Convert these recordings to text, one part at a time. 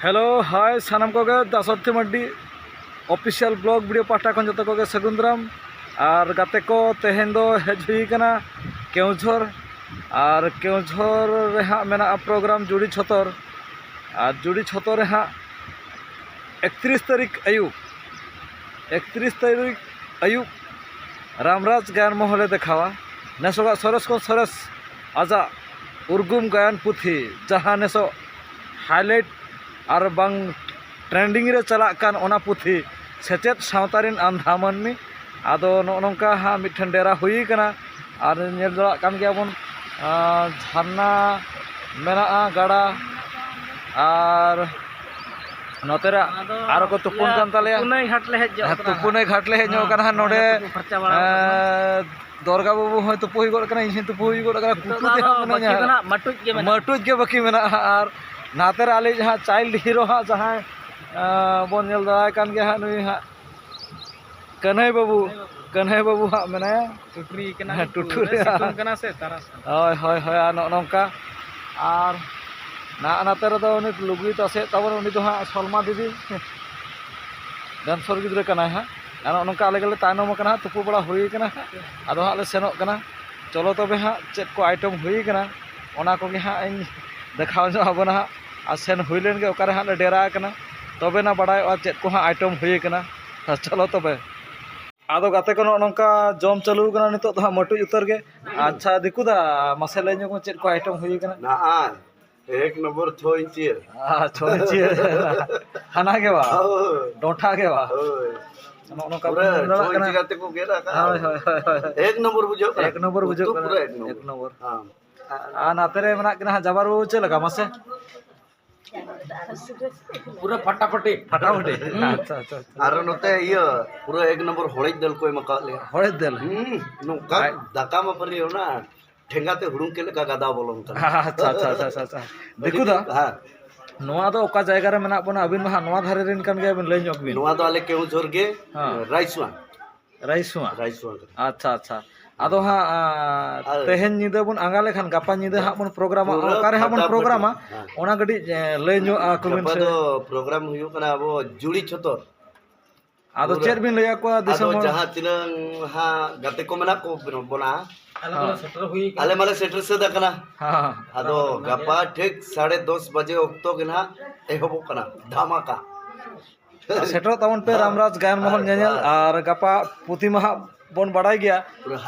hello hi सानाम कोगे Dasarathi Maddi official blog video पाटा खन जतो कोगे सगुंद्राम और गाते को तेहेन दो हेज हुई कना केउझर और केउझर रे हाँ मेना प्रोग्राम जुड़ी छतर और जुड़ी छतर रे हाँ 31 तारीख अयुब रामराज गायन महले देखावा नेसोगा सरस को सरस आजा उर्गुम गायन पुथी जहाँ नेसो हाईलाइट और बांग ट्रेंडिंग रे चला कान ओना पुथी सेचेत सावतारिन आंधा मानमी आदो नोंका हाँ मिठन डेरा हुई कना और नेल दड़ा कान गया बन झरना मेना गाड़ा और नोतेरा आरो को तुपुन कान तालेया तुपुने घाट ले हेजो कना नोडे दरगा बाबू होय तुपु हुई गड कना इन तुपु हुई गड कना कुटु दे मटुज के बाकी मेना और नातेर आले जहाँ चाइल्ड हिरो हाँ जहाँ बन नेल दड़ा कान गया हाँ नुई हाँ कन्हई बाबू हाँ मेना टुटुरी कना टुटुरी कना से तारास होय होय होय नोंका और ना नातेर दो उनी लुगुई तसे तबन उनी दो हाँ सलमा दीदी डांसर गिद्रे कना हाँ और नोंका आले गले तायनम कना तुपु बड़ा हुई कना आदो हाँ ले सेनोग कना चलो तबे हाँ चेक को आइटम हुई कना ओना को हाँ इन देखाव जो आबना हाँ और सेन हुई लेन के ओकारे हाँ ले डेरा कना तबे ना बड़ाय चेक को हाँ आइटम हुई कना चलो तबे आदो गाते को नोंका जम चालू कना नितो तो हाँ मटुज उतर के अच्छा दिकुदा मसे ले को चेक को आइटम हुई कना ना एक नंबर 6 इंची 6 इंची हाना के बा डोठा के बा नोंका पूरा 6 इंची गाते को गेरा का हाय हाय हाय एक नंबर बुझो एक नंबर हां आ नातेरे मना कना जबारू चे लगा मसे पूरा फटाफटी अच्छा अच्छा आरो नोते ये पूरा एक नंबर होळेज दल कोई मका ले होळेज दल नोका दाका मा परी हो ना ठेंगाते हुडुं के लगा गादा बोलों अच्छा अच्छा अच्छा अच्छा देखु दा हां नोआ दो ओका जायगा रे मेना बना अबिन मा नोआ धारे रेन कान गे बिन लई ñok बिन नोआ दो आले केउ जोर गे राइसवा अच्छा अच्छा आदो हाँ तेहेन निदे बन आंगाले खान गापा निदे हाँ बन प्रोग्राम ओकारे हाँ बन प्रोग्राम ओना गडी लई ño आकुबिन से प्रोग्राम हुयो कना अब जुड़ी छतर आदो चेर बिन लया को दिसम जहां तिनंग हाँ गाते को मेना को बना आले माले सेटर से दकना हां आदो गपा ठीक 10:30 बजे ओक्तो गना एहबो कना धमाका सेटर तवन पे रामराज गायन महल नेनेल और गपा पुथी महा बन बड़ाई गया पूरा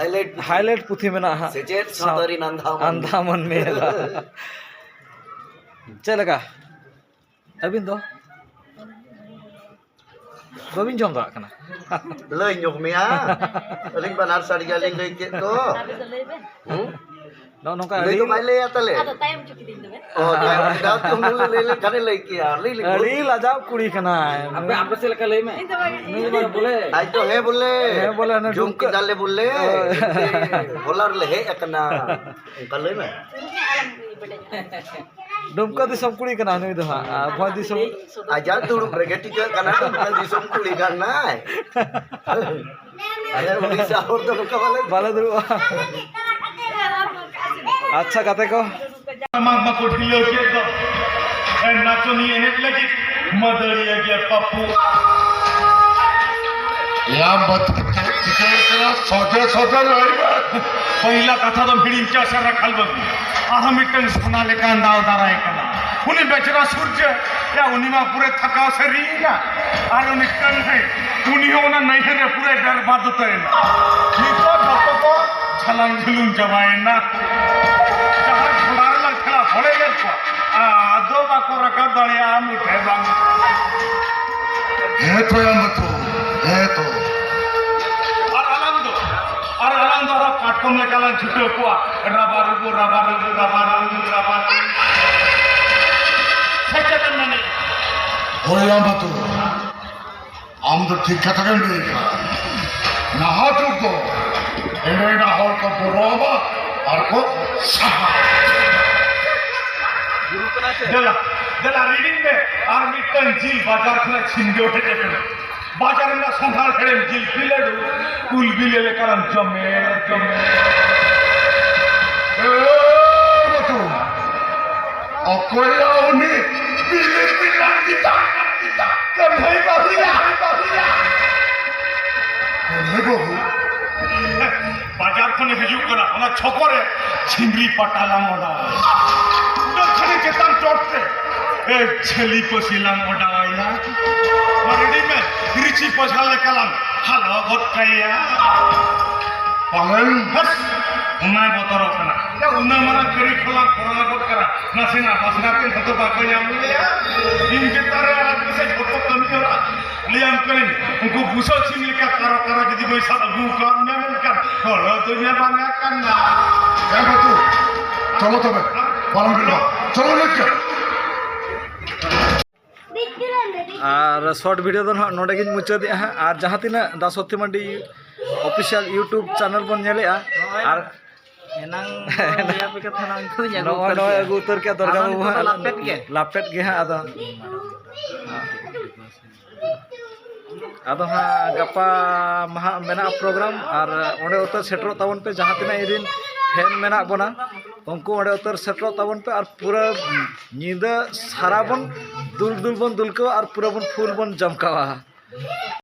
हाईलाइट पुथी मेना हां सेचेत सादरी अंधा मन मेला चलेगा अबिन दो बाबिन जम दरा कना लई ñok मिया लिंग बनार साड़िया लिंग लई के तो नो नोका लई तो माइले आतले आदा टाइम चुकी दिन दबे ओ दा तुम ले कने लई के यार लई अड़ी लाजाब कुड़ी कना आपे से लका लई में नहीं बोले आज तो है बोले ना जुम की डाले बोले बोलर ले है एकना उनका लई में डुमका दिसम कुड़ी कना नुई दो हां भय दिसम आजा दुड़ुम रेगेटी के कना डुमका दिसम कुड़ी करना है अरे उड़ीसा और तो का वाले दुड़ु अच्छा गाते को मामा को ढिलो के तो नाचनी एने लगी मदरिया गया पप्पू या मत केकरा सजे रहिबा पहिला कथा तो भिडिंचा से रखल बग आहा मिटन सुना ले का अंदाव दारा एकला उनी बेचारा सूर्य या उनी मा पूरे थकाव से रीगा और उनी कन है उनी होना नहीं है पूरे डर बात तो है ये तो को छलांग झुलुम जमाए ना जहां घोड़ार लग खड़ा होले गल को आदो बा को रका दलिया मिठे बांग है तो या मत है तो और आनंद और काटकम लेकाला झुटे को रबार सच्चा माने होया मत आम तो ठीक कथा कर ना हाथ को एडेडा हॉल को बरोबा और को दला रीडिंग में और मिटन जी बाजार में छिंदे उठे बाजार में संभाल खड़े जिल पिले कुल बिले ले करम जमे अकोया उन्हें बिले बिला বাবু বাজার খনে হিজুক করা ওনা ছকরে ছিমরি পাটালাম ওটা দক্ষিণে চেতান চড়তে এ ছেলি পশিলাম ওটা আইয়া মারেডি মে রিচি পছালে কালাম হালো গটকাইয়া পালেন बस उन्हें बतौर अपना या उन्हें मना करी खोला कोरोना को करा नसीना बसना के तो बाकी हम लिया इनके तरह आदमी से फोटो कमी हो रहा लिया हम करें उनको बुशो चिंगली का करो यदि कोई साथ अबू काम में मिलकर खोलो दुनिया बना करना বাবু চলো তবে পালন করবো চলো লেটকে আর শর্ট ভিডিও তো নোডে গিয়ে মুচাদি হ্যাঁ আর যাহা তিনা দা সত্যি মান্ডি অফিসিয়াল ইউটিউব চ্যানেল বন নেলেआ আর নয় আগু উত্তর কে দরকার লাপেট গে হ্যাঁ আদো হ্যাঁ গাপা মাহা মেনা প্রোগ্রাম আর ওঁডে উত্তর সেটর তাবন পে যাহা তিনা ইরিন ফ্যান মেনা বনা उनको ओडे उतर सेटर तबन पे और पूरा नींद सारा बन दुल बन दुलको और पूरा बन फुल बन जमकावा